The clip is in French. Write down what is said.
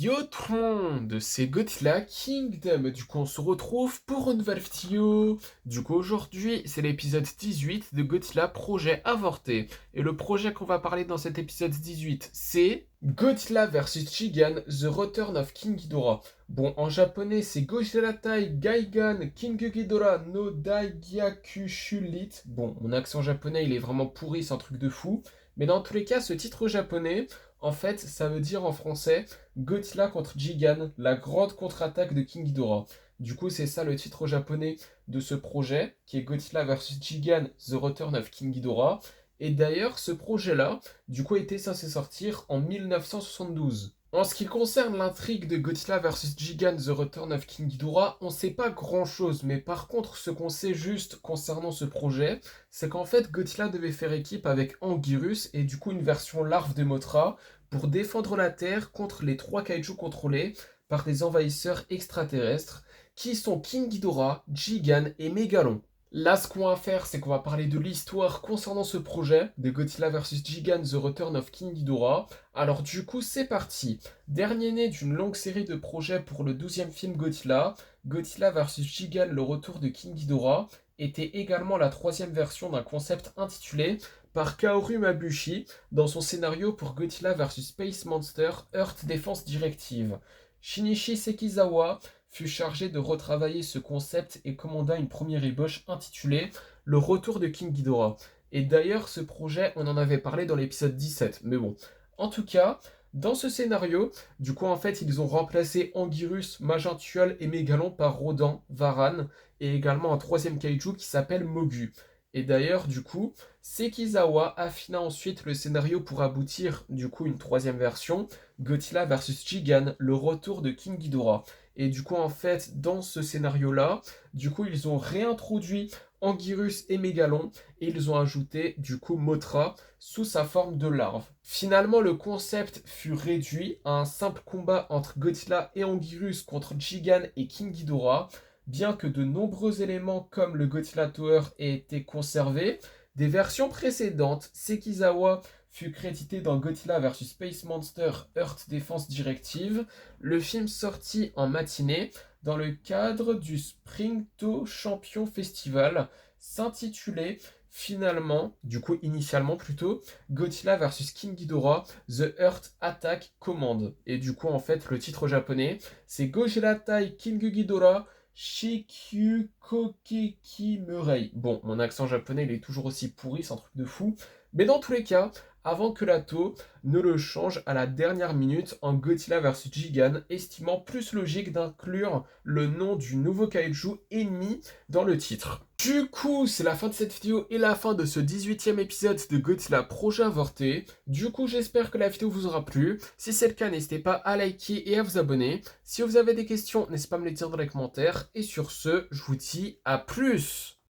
Yo tout le monde, c'est Godzilla Kingdom. Du coup, on se retrouve pour une nouvelle vidéo. Du coup, aujourd'hui, c'est l'épisode 18 de Godzilla Projet Avorté. Et le projet qu'on va parler dans cet épisode 18, c'est Godzilla vs Gigan, The Return of King Ghidorah. Bon, en japonais, c'est Godzilla Tai Gaigan King Ghidorah no Daigyaku Shulit. Bon, mon accent japonais, il est vraiment pourri, c'est un truc de fou. Mais dans tous les cas, ce titre japonais, en fait, ça veut dire en français Godzilla contre Gigan, la grande contre-attaque de King Ghidorah. Du coup, c'est ça le titre japonais de ce projet, qui est Godzilla vs Gigan, The Return of King Ghidorah. Et d'ailleurs, ce projet-là, du coup, était censé sortir en 1972. En ce qui concerne l'intrigue de Godzilla vs Gigan, The Return of King Ghidorah, on sait pas grand-chose, mais par contre, ce qu'on sait juste concernant ce projet, c'est qu'en fait, Godzilla devait faire équipe avec Anguirus et du coup une version larve de Mothra pour défendre la Terre contre les trois kaijus contrôlés par des envahisseurs extraterrestres qui sont King Ghidorah, Gigan et Megalon. Là, ce qu'on va faire, c'est qu'on va parler de l'histoire concernant ce projet de Godzilla vs Gigan, The Return of King Ghidorah. Alors du coup, c'est parti. Dernier né d'une longue série de projets pour le 12e film Godzilla, Godzilla vs Gigan, le retour de King Ghidorah, était également la troisième version d'un concept intitulé par Kaoru Mabuchi dans son scénario pour Godzilla vs Space Monster Earth Defense Directive. Shinichi Sekizawa fut chargé de retravailler ce concept et commanda une première ébauche intitulée Le retour de King Ghidorah. Et d'ailleurs, ce projet, on en avait parlé dans l'épisode 17, mais bon. En tout cas, dans ce scénario, du coup, en fait, ils ont remplacé Anguirus, Magintuol et Mégalon par Rodan, Varan, et également un troisième kaiju qui s'appelle Mogu. Et d'ailleurs, du coup, Sekizawa affina ensuite le scénario pour aboutir, du coup, une troisième version, Godzilla vs Gigan, le retour de King Ghidorah. Et du coup, en fait, dans ce scénario-là, du coup, ils ont réintroduit Anguirus et Mégalon et ils ont ajouté, du coup, Mothra sous sa forme de larve. Finalement, le concept fut réduit à un simple combat entre Godzilla et Anguirus contre Gigan et King Ghidorah. Bien que de nombreux éléments comme le Godzilla Tower aient été conservés, des versions précédentes, Sekizawa fut crédité dans Godzilla vs Space Monster Earth Defense Directive, le film sorti en matinée dans le cadre du Springto Champion Festival, s'intitulait finalement, du coup initialement plutôt, Godzilla vs King Ghidorah, The Earth Attack Command. Et du coup en fait le titre japonais c'est Godzilla Tai King Ghidorah Shikyu Kokeki Murei. Bon, mon accent japonais il est toujours aussi pourri, c'est un truc de fou. Mais dans tous les cas, avant que Lato ne le change à la dernière minute en Godzilla vs Gigan, estimant plus logique d'inclure le nom du nouveau kaiju ennemi dans le titre. Du coup, c'est la fin de cette vidéo et la fin de ce 18e épisode de Godzilla Projet Avorté. Du coup, j'espère que la vidéo vous aura plu. Si c'est le cas, n'hésitez pas à liker et à vous abonner. Si vous avez des questions, n'hésitez pas à me les dire dans les commentaires. Et sur ce, je vous dis à plus!